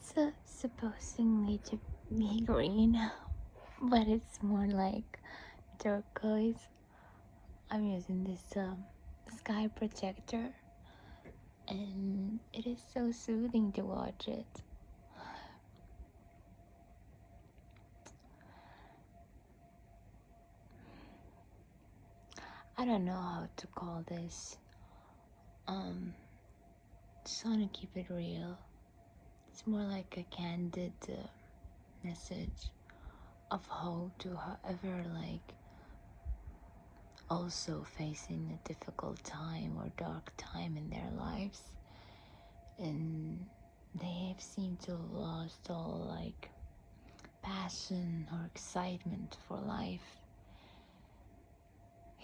It's supposedly to be green, but it's more like turquoise. I'm using this sky projector, and it is so soothing to watch it. I don't know how to call this. Just want to keep it real. It's more like a candid message of hope to whoever also facing a difficult time or dark time in their lives, and they have seemed to have lost all passion or excitement for life.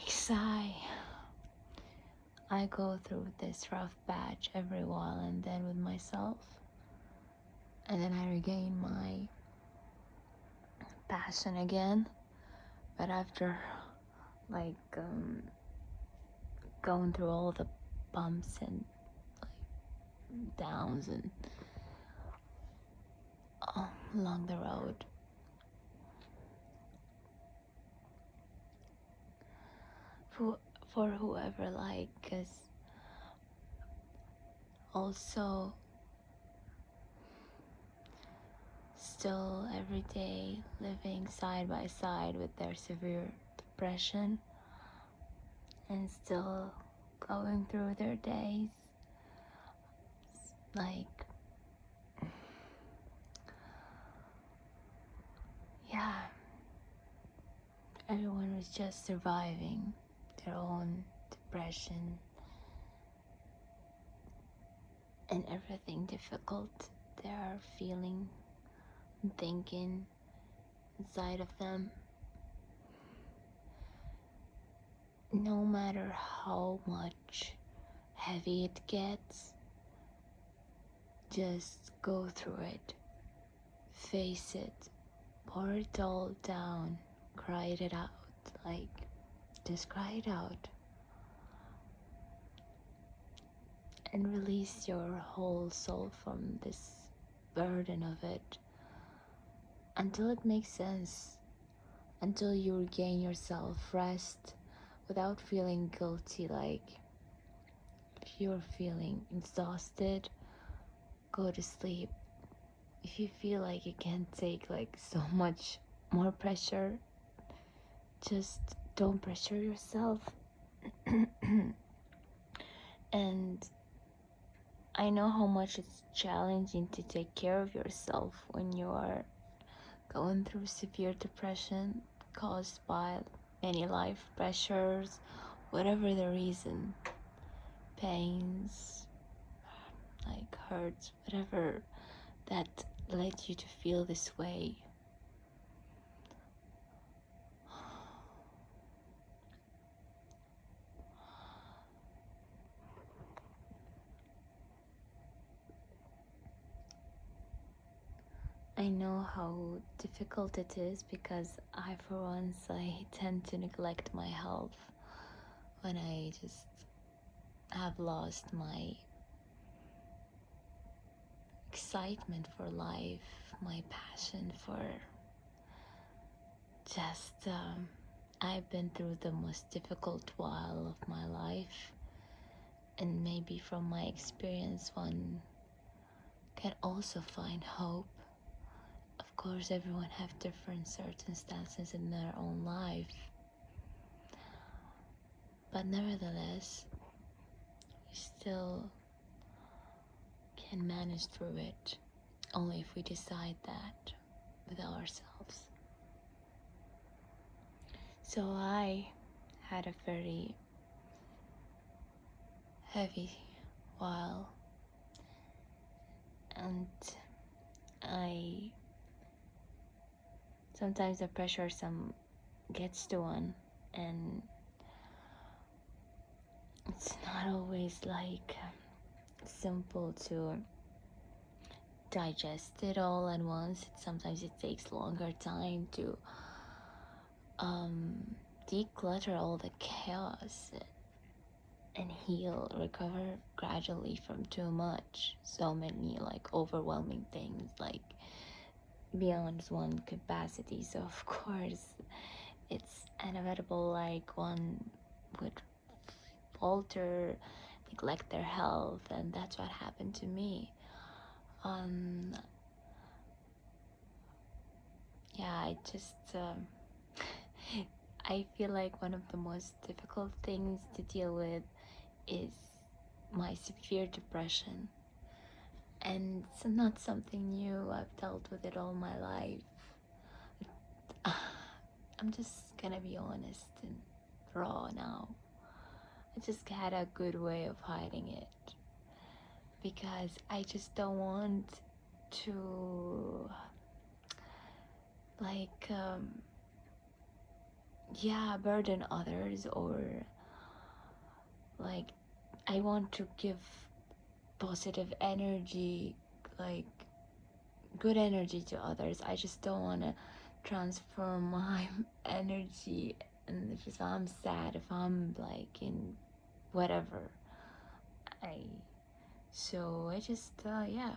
Sigh. I go through this rough patch every while and then with myself, and then I regain my passion again. But after going through all the bumps and downs and along the road, for whoever is also still every day living side by side with their severe depression and still going through their days, yeah, everyone was just surviving their own depression and everything difficult they are feeling and thinking inside of them. No matter how much heavy it gets, just go through it, face it, pour it all down, cry it out, just cry it out and release your whole soul from this burden of it until it makes sense, until you regain yourself, rest without feeling guilty. If you're feeling exhausted, go to sleep. If you feel like you can't take so much more pressure, just don't pressure yourself. And I know how much it's challenging to take care of yourself when you are going through severe depression caused by many life pressures, whatever the reason, pains, hurts, whatever that led you to feel this way. I know how difficult it is because I tend to neglect my health when I just have lost my excitement for life, my passion for I've been through the most difficult while of my life, and maybe from my experience one can also find hope. Of course, everyone have different circumstances in their own life, but nevertheless, we still can manage through it, only if we decide that with ourselves. So I had a very heavy while, and sometimes the pressure gets to one, and it's not always simple to digest it all at once. Sometimes it takes longer time to declutter all the chaos and heal, recover gradually from too much. So many like overwhelming things, like beyond one capacity. So of course it's inevitable, like one would falter, neglect their health, and that's what happened to me. um yeah, I feel like one of the most difficult things to deal with is my severe depression. And it's not something new. I've dealt with it all my life. I'm just gonna be honest and raw now. I just had a good way of hiding it because I just don't want to, like, burden others, or like, I want to give positive energy, like good energy to others. I just don't want to transfer my energy. And if I'm sad, if I'm like in whatever, I so I just yeah.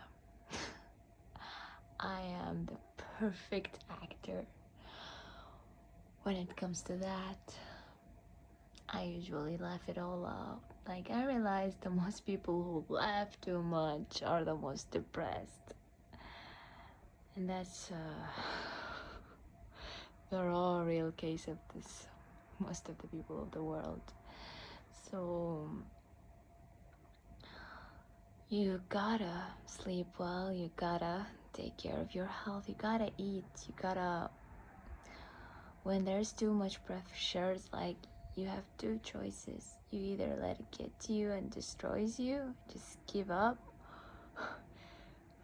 I am the perfect actor when it comes to that. I usually laugh it all out. Like, I realize the most people who laugh too much are the most depressed. And that's the raw real case of this, most of the people of the world. So you gotta sleep well, you gotta take care of your health, you gotta eat, you gotta, when there's too much pressure, it's like you have two choices. You either let it get to you and destroys you, just give up,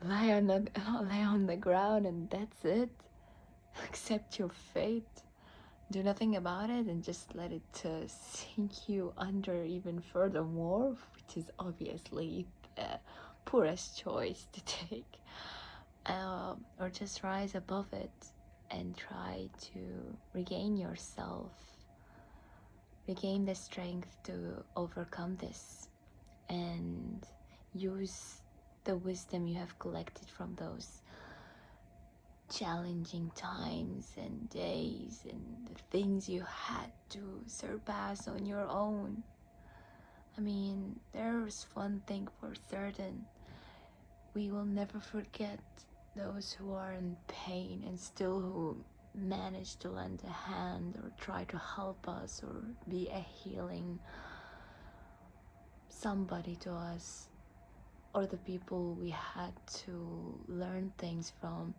lie on the ground, and that's it. Accept your fate, do nothing about it, and just let it sink you under even furthermore, which is obviously the poorest choice to take. Or just rise above it and try to regain yourself, regain the strength to overcome this, and use the wisdom you have collected from those challenging times and days and the things you had to surpass on your own. I mean, there's one thing for certain: we will never forget those who are in pain and still who manage to lend a hand or try to help us or be a healing somebody to us, or the people we had to learn things from,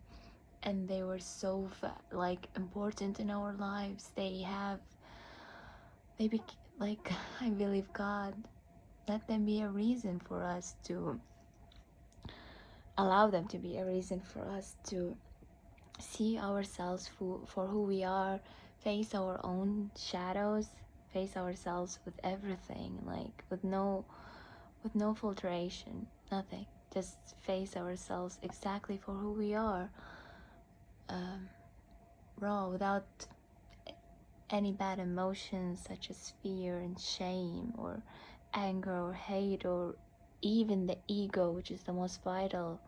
and they were so like important in our lives. Like, I believe God let them be a reason for us to allow them to be a reason for us to see ourselves for who we are, face our own shadows, face ourselves with everything, like with no filtration, nothing, just face ourselves exactly for who we are, raw, without any bad emotions such as fear and shame or anger or hate, or even the ego, which is the most vital.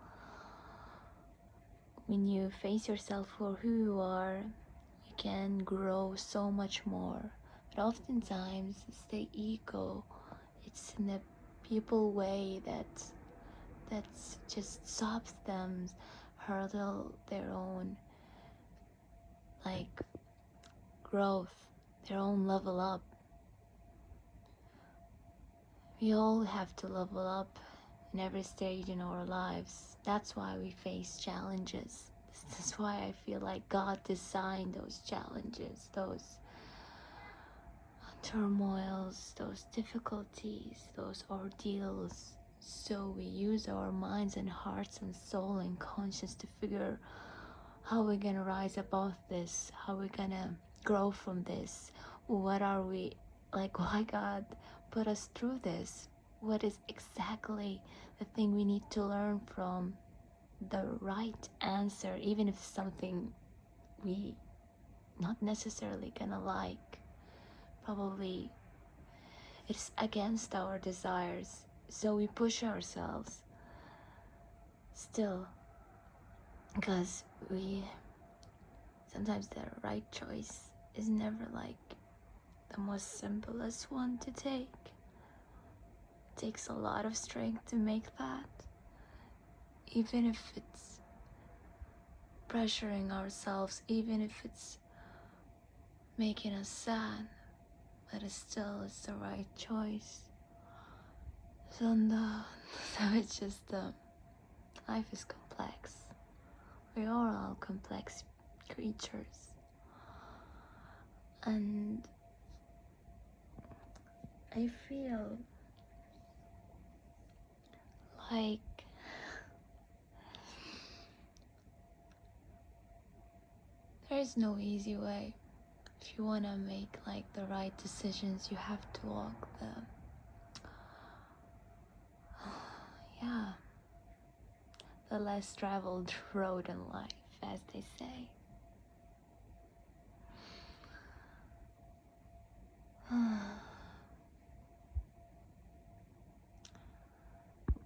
When you face yourself for who you are, you can grow so much more. But oftentimes it's the ego, it's in the people way that's just stops them hurdle their own, like, growth, their own level up. We all have to level up in every stage in our lives. That's why we face challenges. This is why I feel like God designed those challenges, those turmoils, those difficulties, those ordeals. So we use our minds and hearts and soul and conscience to figure how we're gonna rise above this, how we're gonna grow from this. What are we, like, why God put us through this? What is exactly the thing we need to learn from? The right answer, even if something we not necessarily gonna like. Probably It's against our desires, so we push ourselves still, because we sometimes the right choice is never like the most simplest one to take. It takes a lot of strength to make that, even if it's pressuring ourselves, even if it's making us sad, but it still is the right choice. So no, so it's just life is complex. We are all complex creatures, and I feel like there is no easy way. If you want to make like the right decisions, you have to walk the less traveled road in life, as they